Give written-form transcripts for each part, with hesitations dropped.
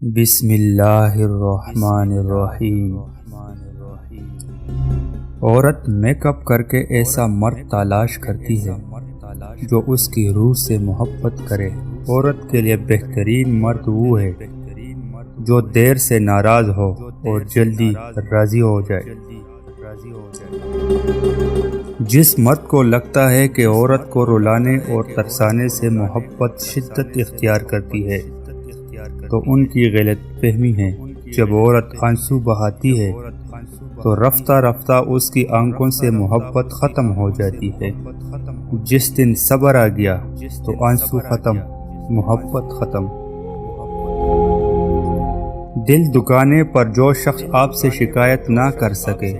بسم اللہ الرحمن الرحیم۔ عورت میک اپ کر کے ایسا مرد تلاش کرتی ہے جو اس کی روح سے محبت کرے۔ عورت کے لیے بہترین مرد وہ ہے جو دیر سے ناراض ہو اور جلدی راضی ہو جائے۔ جس مرد کو لگتا ہے کہ عورت کو رلانے اور ترسانے سے محبت شدت اختیار کرتی ہے تو ان کی غلط فہمی ہے۔ جب عورت آنسو بہاتی ہے تو رفتہ رفتہ اس کی آنکھوں سے محبت ختم ہو جاتی ہے۔ جس دن صبر آ گیا تو آنسو ختم، محبت ختم۔ دل دکانے پر جو شخص آپ سے شکایت نہ کر سکے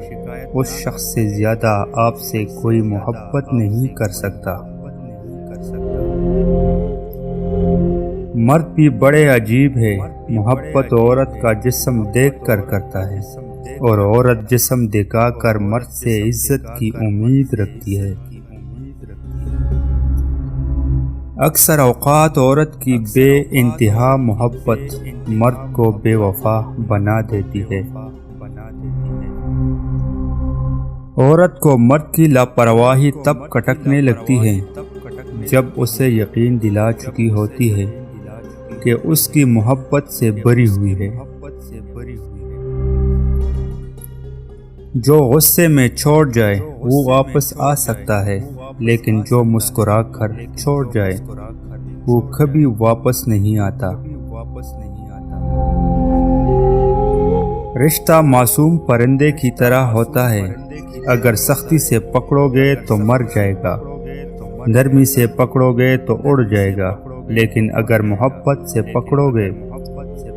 اس شخص سے زیادہ آپ سے کوئی محبت نہیں کر سکتا۔ مرد بھی بڑے عجیب ہے، محبت عورت کا جسم دیکھ کر کرتا ہے اور عورت جسم دکھا کر مرد سے عزت کی امید رکھتی ہے۔ اکثر اوقات عورت کی بے انتہا محبت مرد کو بے وفا بنا دیتی ہے۔ عورت کو مرد کی لاپرواہی تب کھٹکنے لگتی ہے جب اسے یقین دلا چکی ہوتی ہے کہ اس کی محبت سے بری ہوئی ہے۔ جو غصے میں چھوڑ جائے وہ واپس آ سکتا ہے، لیکن جو مسکرا کر چھوڑ جائے وہ کبھی واپس نہیں آتا۔ رشتہ معصوم پرندے کی طرح ہوتا ہے، اگر سختی سے پکڑو گے تو مر جائے گا، نرمی سے پکڑو گے تو اڑ جائے گا، لیکن اگر محبت سے پکڑو گے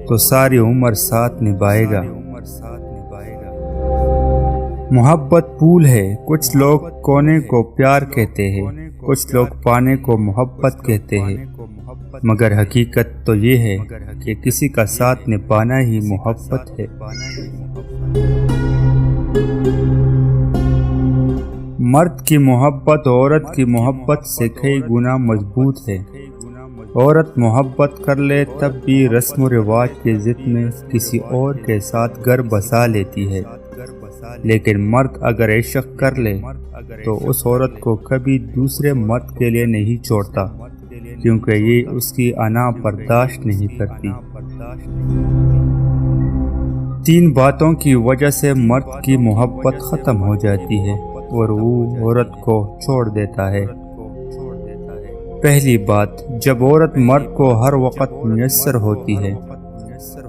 تو ساری عمر ساتھ نبھائے گا۔ محبت پھول ہے، کچھ لوگ کونے کو پیار کہتے ہیں، کچھ لوگ پانے کو محبت کہتے ہیں، مگر حقیقت تو یہ ہے کہ کسی کا ساتھ نبھانا ہی محبت ہے۔ مرد کی محبت عورت کی محبت سے کئی گنا مضبوط ہے۔ عورت محبت کر لے تب بھی رسم و رواج کے ضد میں کسی اور کے ساتھ گھر بسا لیتی ہے، لیکن مرد اگر عشق کر لے تو اس عورت کو کبھی دوسرے مرد کے لیے نہیں چھوڑتا، کیونکہ یہ اس کی انا برداشت نہیں کرتی۔ تین باتوں کی وجہ سے مرد کی محبت ختم ہو جاتی ہے اور وہ عورت کو چھوڑ دیتا ہے۔ پہلی بات، جب عورت مرد کو ہر وقت میسر ہوتی ہے۔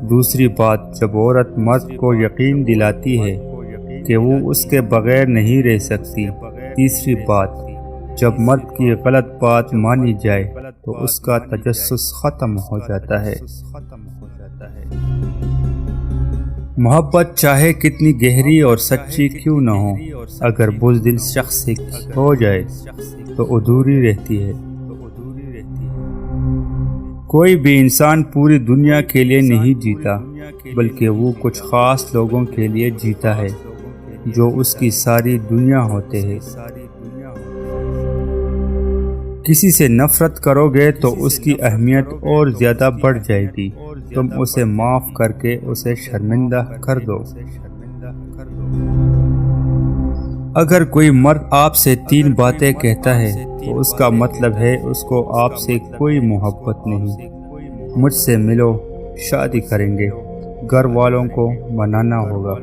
دوسری بات، جب عورت مرد کو یقین دلاتی ہے کہ وہ اس کے بغیر نہیں رہ سکتی۔ تیسری بات، جب مرد کی غلط بات مانی جائے تو اس کا تجسس ختم ہو جاتا ہے۔ محبت چاہے کتنی گہری اور سچی کیوں نہ ہو، اگر بزدل شخص سے ہو جائے تو ادھوری رہتی ہے۔ کوئی بھی انسان پوری دنیا کے لیے نہیں جیتا، بلکہ وہ کچھ خاص لوگوں کے لیے جیتا ہے جو اس کی ساری دنیا ہوتے ہیں۔ کسی سے نفرت کرو گے تو اس کی اہمیت اور زیادہ بڑھ جائے گی۔ تم اسے معاف کر کے اسے شرمندہ کر دو۔ اگر کوئی مرد آپ سے تین باتیں کہتا ہے تو اس کا مطلب ہے اس کو آپ سے کوئی محبت نہیں۔ مجھ سے ملو، شادی کریں گے، گھر والوں کو منانا ہوگا۔